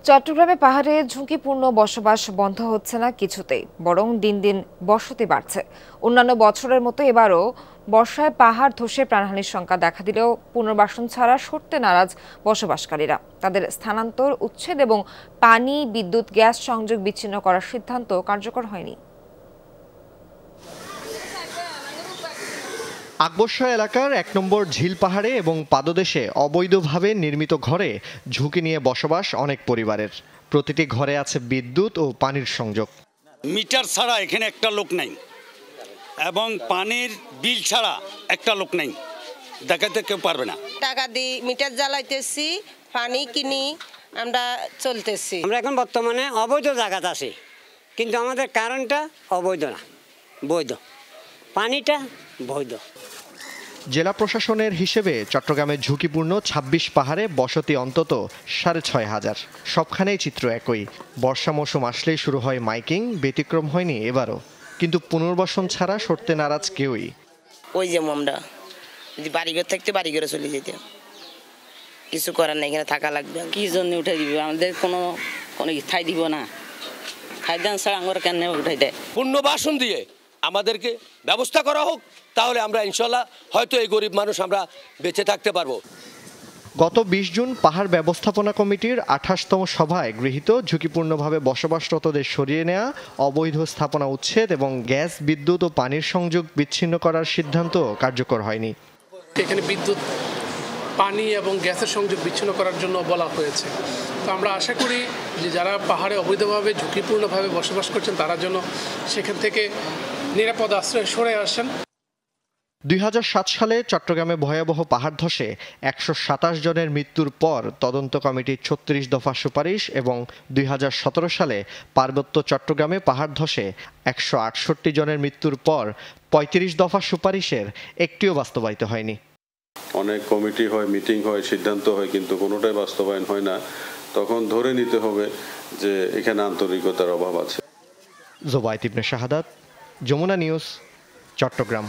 চট্টগ্রামে পাহাড়ে ঝুঁকিপূর্ণ বসবাস বন্ধ হচ্ছে না কিছুতেই, বরং দিন দিন বসতি বাড়ছে। অন্যান্য বছরের মতো এবারও বর্ষায় পাহাড় ধসে প্রাণহানির শঙ্কা দেখা দিলেও পুনর্বাসন ছাড়া সরতে নারাজ বসবাসকারীরা। তাদের স্থানান্তর, উচ্ছেদ এবং পানি, বিদ্যুৎ, গ্যাস সংযোগ বিচ্ছিন্ন করার সিদ্ধান্ত কার্যকর হয়নি। আকবরশাহ এলাকার ১ নম্বর ঝিল পাহাড়ে এবং পাদদেশে অবৈধভাবে নির্মিত ঘরে ঝুঁকি নিয়ে বসবাস অনেক পরিবারের। প্রতিটি ঘরে আছে বিদ্যুৎ ও পানির সংযোগ। মিটার ছাড়া এখানে একটা লোক নাই এবং পানির বিল ছাড়া একটা লোক নাই, দেখাতে কেউ পারবে না। টাকা দিয়ে মিটার জ্বালাইতেছি, পানি কিনি, আমরা চলতেছি। আমরা এখন বর্তমানে অবৈধ জায়গাতে আছি, কিন্তু আমাদের কারেন্টটা অবৈধ না, বৈধ। পানিটা বৈধ। জেলা প্রশাসনের হিসেবে চট্টগ্রামের ঝুঁকিপূর্ণ ২৬ পাহাড়ে বসতি অন্তত ৬,৫০০। সবখানেই চিত্র একই। বর্ষা মৌসুম আসলেই শুরু হয় মাইকিং, ব্যতিক্রম হয়নি এবারও। কিন্তু পুনর্বাসন ছাড়া সরতে নারাজ কেউই। ওই যে আমরা যদি বাড়িঘর থাকতে বাড়িঘরে চলে যেতে, কিছু করার নাই, এখানে থাকা লাগবে। কি জন্য উঠে দিবে? আমাদের কোনো ঠাই দিব না, খাইদান ছাড়া আমরা কেন উঠাই দেয়। পুনর্বাসন দিয়ে আমাদেরকে ব্যবস্থা করা হোক, তাহলে আমরা ইনশাল্লাহ হয়তো এই গরিব মানুষ আমরা বেঁচে থাকতে পারবো। গত ২০ জুন পাহাড় ব্যবস্থাপনা কমিটির ২৮তম সভায় গৃহীত ঝুঁকিপূর্ণভাবে বসবাসরতদের সরিয়ে নেওয়া, অবৈধ স্থাপনা উচ্ছেদ এবং গ্যাস, বিদ্যুৎ ও পানির সংযোগ বিচ্ছিন্ন করার সিদ্ধান্ত কার্যকর হয়নি। এখানে বিদ্যুৎ, পানি এবং গ্যাসের সংযোগ বিচ্ছিন্ন করার জন্য বলা হয়েছে। তো আমরা আশা করি যে যারা পাহাড়ে অবৈধভাবে ঝুঁকিপূর্ণভাবে বসবাস করছেন তারা যেন সেখান থেকে নিরাপদ আশ্রয়ে সরে আসেন। ২০০৭ সালে চট্টগ্রামে ভয়াবহ পাহাড় ধসে ১২৭ জনের মৃত্যুর পর তদন্ত কমিটির ৩৬ দফা সুপারিশ এবং ২০১৭ সালে পার্বত্য চট্টগ্রামে পাহাড় ধসে ১৬৮ জনের মৃত্যুর পর ৩৫ দফা সুপারিশের একটিও বাস্তবায়িত হয়নি। অনেক কমিটি হয়, মিটিং হয়, সিদ্ধান্ত হয়, কিন্তু কোনোটাই বাস্তবায়ন হয় না। তখন ধরে নিতে হবে যে এখানে আন্তরিকতার অভাব আছে। জোবায়েত ইবনে শাহাদাত, যমুনা নিউজ, চট্টগ্রাম।